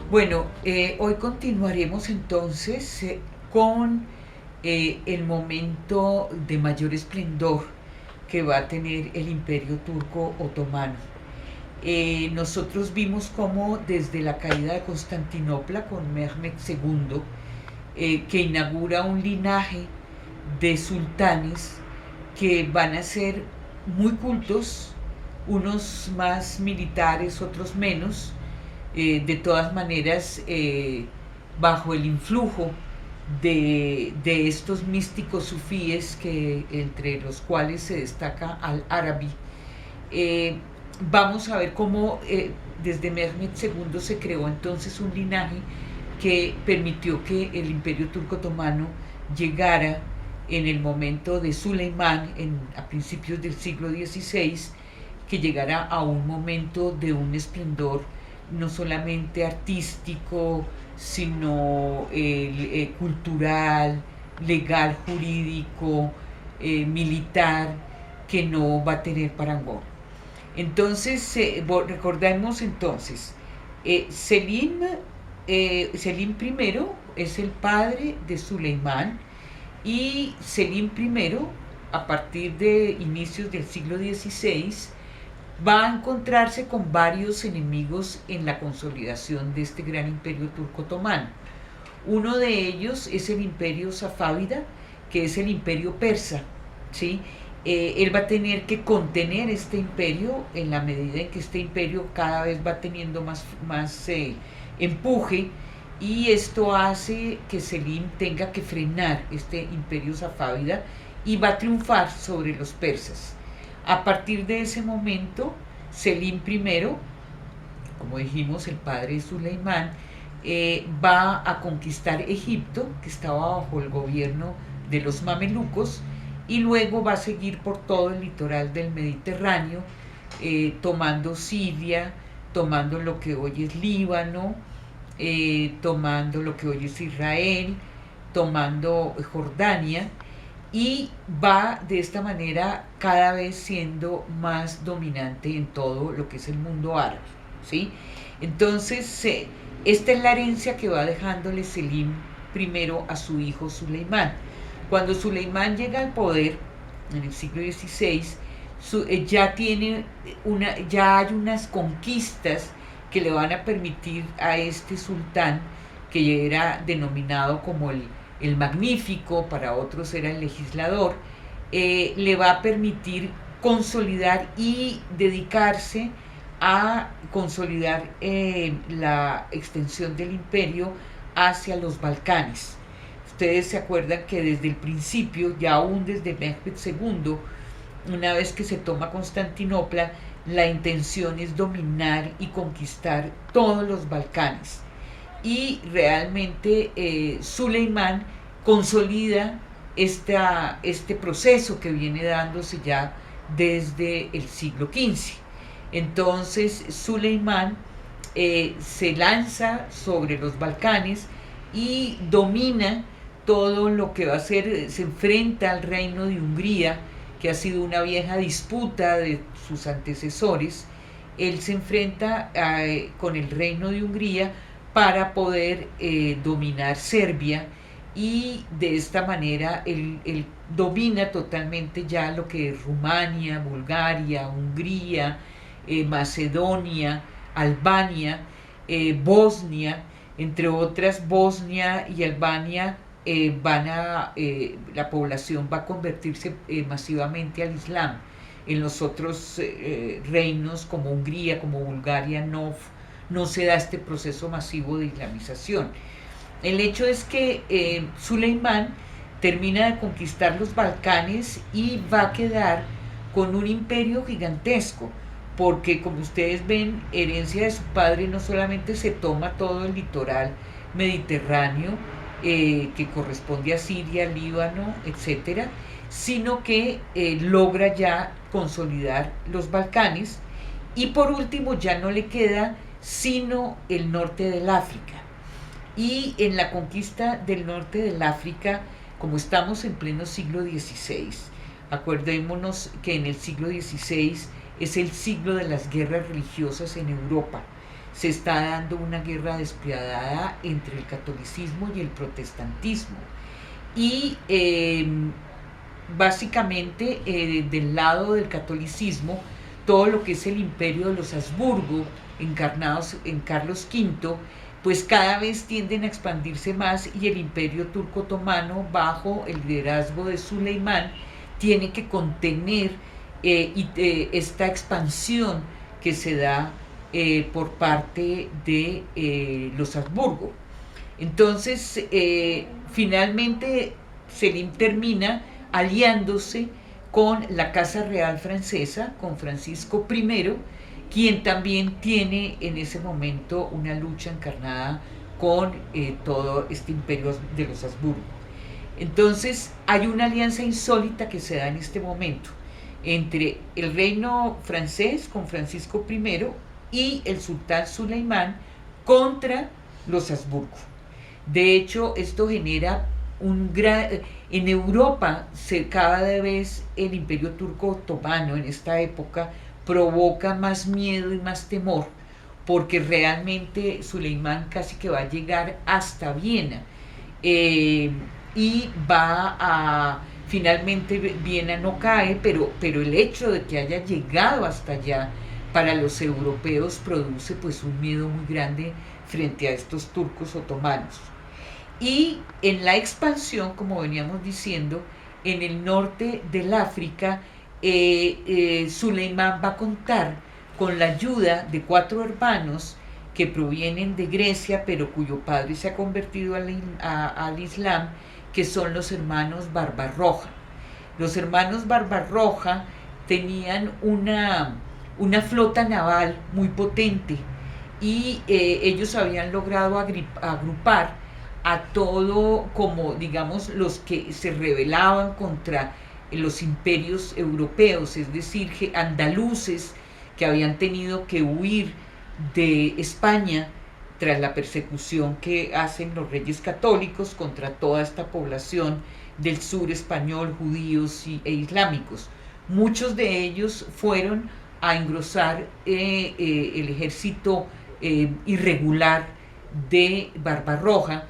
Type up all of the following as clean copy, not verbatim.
Bueno, hoy continuaremos entonces con el momento de mayor esplendor que va a tener el Imperio Turco Otomano. Nosotros vimos cómo desde la caída de Constantinopla con Mehmed II, que inaugura un linaje de sultanes que van a ser muy cultos, unos más militares, otros menos, de todas maneras, bajo el influjo de estos místicos sufíes, que, entre los cuales se destaca al-Arabi. Vamos a ver cómo desde Mehmed II se creó entonces un linaje que permitió que el Imperio Turco Otomano llegara en el momento de Suleimán, a principios del siglo XVI, que llegara a un momento de un esplendor no solamente artístico, sino cultural, legal, jurídico, militar, que no va a tener parangón. Entonces, recordemos entonces, Selim, Selim I es el padre de Suleimán, y Selim I, a partir de inicios del siglo XVI, va a encontrarse con varios enemigos en la consolidación de este gran imperio turco otomano. Uno de ellos es el imperio safávida, que es el imperio persa, ¿sí? Él va a tener que contener este imperio en la medida en que este imperio cada vez va teniendo más empuje, y esto hace que Selim tenga que frenar este imperio safávida y va a triunfar sobre los persas. A partir de ese momento, Selim I, como dijimos, el padre de Suleimán, va a conquistar Egipto, que estaba bajo el gobierno de los mamelucos, y luego va a seguir por todo el litoral del Mediterráneo, tomando Siria, tomando lo que hoy es Líbano, tomando lo que hoy es Israel, tomando Jordania, y va de esta manera cada vez siendo más dominante en todo lo que es el mundo árabe, ¿sí? Entonces, esta es la herencia que va dejándole Selim I a su hijo Suleimán. Cuando Suleimán llega al poder en el siglo XVI, ya hay unas conquistas que le van a permitir a este sultán, que era denominado como el Magnífico, para otros era el Legislador, le va a permitir consolidar y dedicarse a consolidar la extensión del imperio hacia los Balcanes. Ustedes se acuerdan que desde el principio, ya aún desde Mehmed II, una vez que se toma Constantinopla, la intención es dominar y conquistar todos los Balcanes. Y realmente Suleimán consolida este proceso que viene dándose ya desde el siglo XV. Entonces Suleimán se lanza sobre los Balcanes y domina todo lo que va a ser, se enfrenta al reino de Hungría, que ha sido una vieja disputa de sus antecesores. Él se enfrenta con el reino de Hungría para poder dominar Serbia, y de esta manera él domina totalmente ya lo que es Rumania, Bulgaria, Hungría, Macedonia, Albania, Bosnia, entre otras. Bosnia y Albania la población va a convertirse masivamente al Islam. En los otros reinos, como Hungría, como Bulgaria, no se da este proceso masivo de islamización. El hecho es que Suleimán termina de conquistar los Balcanes y va a quedar con un imperio gigantesco, porque, como ustedes ven, herencia de su padre, no solamente se toma todo el litoral mediterráneo, que corresponde a Siria, Líbano, etcétera, sino que logra ya consolidar los Balcanes, y por último ya no le queda sino el norte del África. Y en la conquista del norte del África, como estamos en pleno siglo XVI, acordémonos que en el siglo XVI es el siglo de las guerras religiosas en Europa. se está dando una guerra despiadada entre el catolicismo y el protestantismo. Y básicamente del lado del catolicismo, todo lo que es el imperio de los Habsburgo, encarnados en Carlos V, pues cada vez tienden a expandirse más, y el imperio turco otomano, bajo el liderazgo de Suleimán, tiene que contener esta expansión que se da por parte de los Habsburgo. Entonces, finalmente Selim termina aliándose con la Casa Real Francesa, con Francisco I, quien también tiene en ese momento una lucha encarnada con todo este imperio de los Habsburgo. Entonces hay una alianza insólita que se da en este momento entre el reino francés con Francisco I y el sultán Suleimán contra los Habsburgo. De hecho, esto genera un gran... En Europa, cada vez el imperio turco otomano en esta época provoca más miedo y más temor, porque realmente Suleimán casi que va a llegar hasta Viena, y va a... Finalmente Viena no cae, pero el hecho de que haya llegado hasta allá para los europeos produce pues un miedo muy grande frente a estos turcos otomanos. Y en la expansión, como veníamos diciendo, en el norte del África, Suleimán va a contar con la ayuda de 4 hermanos que provienen de Grecia, pero cuyo padre se ha convertido al Islam, que son los hermanos Barbarroja. Los hermanos Barbarroja tenían una flota naval muy potente, y ellos habían logrado agrupar a todo, como digamos, los que se rebelaban contra los imperios europeos, es decir, andaluces que habían tenido que huir de España tras la persecución que hacen los reyes católicos contra toda esta población del sur español, judíos e islámicos. Muchos de ellos fueron a engrosar el ejército irregular de Barbarroja,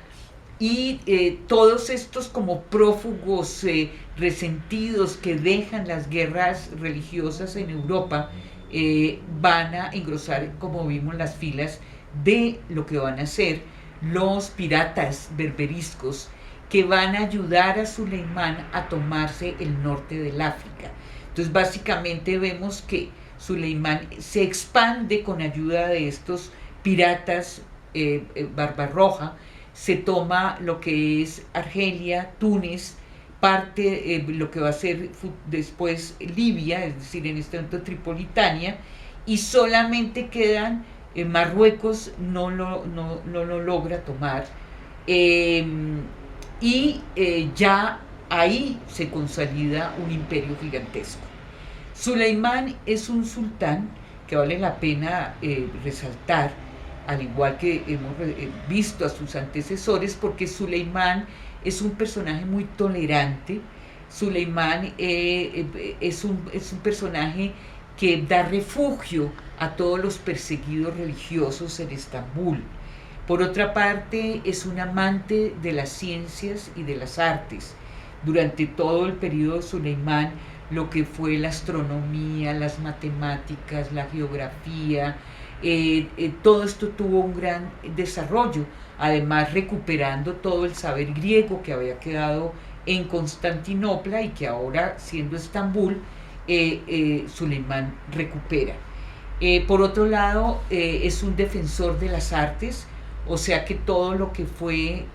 y todos estos como prófugos resentidos que dejan las guerras religiosas en Europa van a engrosar, como vimos, las filas de lo que van a ser los piratas berberiscos, que van a ayudar a Suleimán a tomarse el norte del África. Entonces básicamente vemos que Suleimán se expande con ayuda de estos piratas Barbarroja, se toma lo que es Argelia, Túnez, parte lo que va a ser después Libia, es decir, en este momento Tripolitania, y solamente quedan Marruecos, no lo logra tomar, y ya ahí se consolida un imperio gigantesco. Suleimán es un sultán que vale la pena resaltar, al igual que hemos visto a sus antecesores, porque Suleimán es un personaje muy tolerante. Suleimán es un personaje que da refugio a todos los perseguidos religiosos en Estambul. Por otra parte, es un amante de las ciencias y de las artes. Durante todo el periodo de Suleimán, lo que fue la astronomía, las matemáticas, la geografía, todo esto tuvo un gran desarrollo, además recuperando todo el saber griego que había quedado en Constantinopla y que ahora, siendo Estambul, Suleimán recupera. Por otro lado, es un defensor de las artes, o sea que todo lo que fue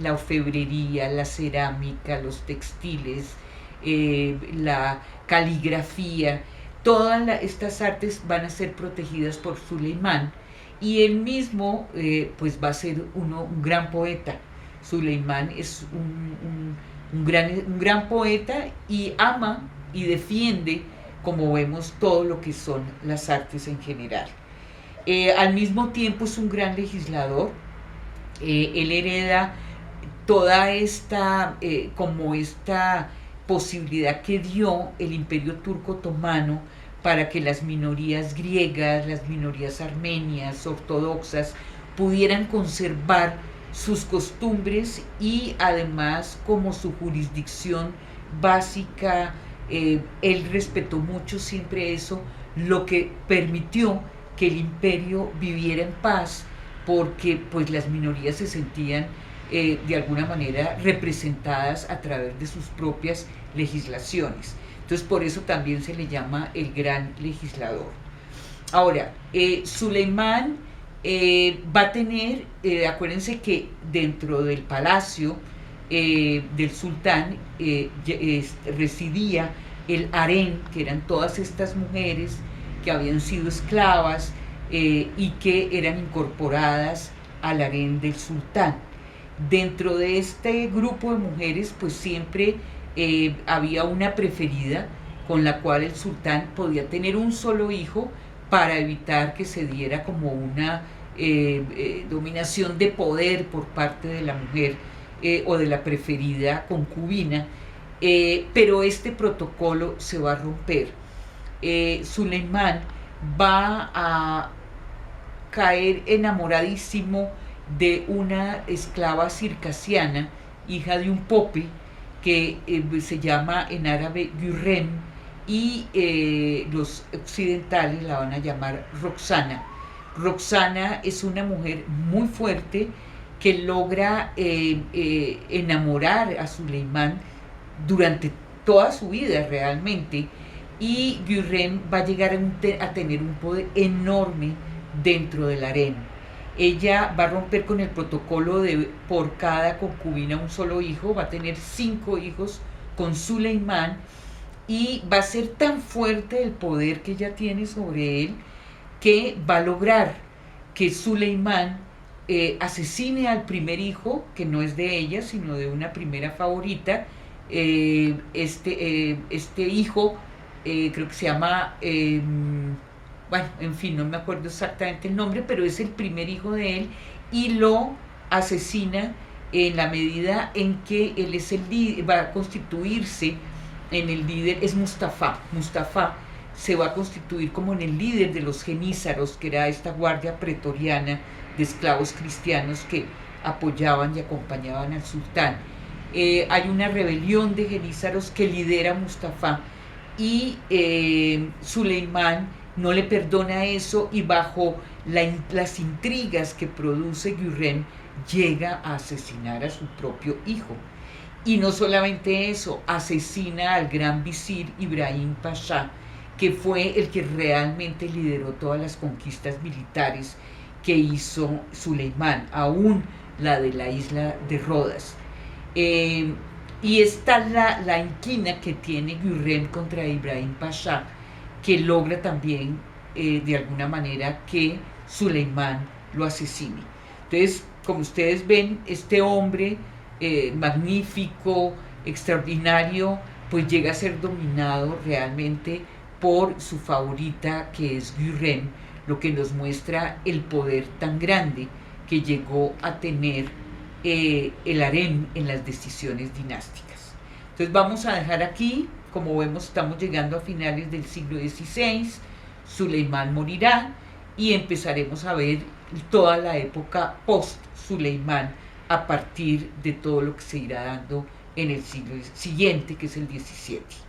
la orfebrería, la cerámica, los textiles, la caligrafía, todas estas artes van a ser protegidas por Suleimán, y él mismo pues va a ser un gran poeta. Suleimán es un gran poeta, y ama y defiende, como vemos, todo lo que son las artes en general. Al mismo tiempo es un gran legislador. Él hereda toda esta posibilidad que dio el imperio turco otomano para que las minorías griegas, las minorías armenias, ortodoxas, pudieran conservar sus costumbres y además como su jurisdicción básica, él respetó mucho siempre eso, lo que permitió que el imperio viviera en paz, porque pues las minorías se sentían de alguna manera representadas a través de sus propias legislaciones. Entonces por eso también se le llama el gran legislador. Ahora, Suleimán va a tener, acuérdense que dentro del palacio del sultán residía el harén, que eran todas estas mujeres que habían sido esclavas y que eran incorporadas al harén del sultán. Dentro de este grupo de mujeres pues siempre había una preferida con la cual el sultán podía tener un solo hijo para evitar que se diera como una dominación de poder por parte de la mujer o de la preferida concubina, pero este protocolo se va a romper. Suleimán va a caer enamoradísimo de una esclava circasiana, hija de un pope, que se llama en árabe Gürrem, y los occidentales la van a llamar Roxana. Roxana es una mujer muy fuerte que logra enamorar a Suleimán durante toda su vida realmente, y Gürrem va a llegar a tener un poder enorme dentro del harén. Ella va a romper con el protocolo de por cada concubina un solo hijo, va a tener 5 hijos con Suleimán, y va a ser tan fuerte el poder que ella tiene sobre él que va a lograr que Suleimán asesine al primer hijo, que no es de ella, sino de una primera favorita. Este hijo creo que se llama, bueno, en fin, no me acuerdo exactamente el nombre, pero es el primer hijo de él, y lo asesina en la medida en que él es el líder, va a constituirse en el líder, es Mustafa. Mustafa se va a constituir como en el líder de los genízaros, que era esta guardia pretoriana de esclavos cristianos que apoyaban y acompañaban al sultán. Hay una rebelión de genízaros que lidera Mustafa, y Suleimán no le perdona eso, y bajo las intrigas que produce Gürrem llega a asesinar a su propio hijo. Y no solamente eso, asesina al gran visir Ibrahim Pasha, que fue el que realmente lideró todas las conquistas militares que hizo Suleimán, aún la de la isla de Rodas. Y esta es la inquina que tiene Gürrem contra Ibrahim Pasha, que logra también de alguna manera que Suleimán lo asesine. Entonces, como ustedes ven, este hombre magnífico, extraordinario, pues llega a ser dominado realmente por su favorita, que es Gürrem, lo que nos muestra el poder tan grande que llegó a tener el harén en las decisiones dinásticas. Entonces vamos a dejar aquí. Como vemos, estamos llegando a finales del siglo XVI, Suleimán morirá y empezaremos a ver toda la época post-Suleimán a partir de todo lo que se irá dando en el siglo siguiente, que es el XVII.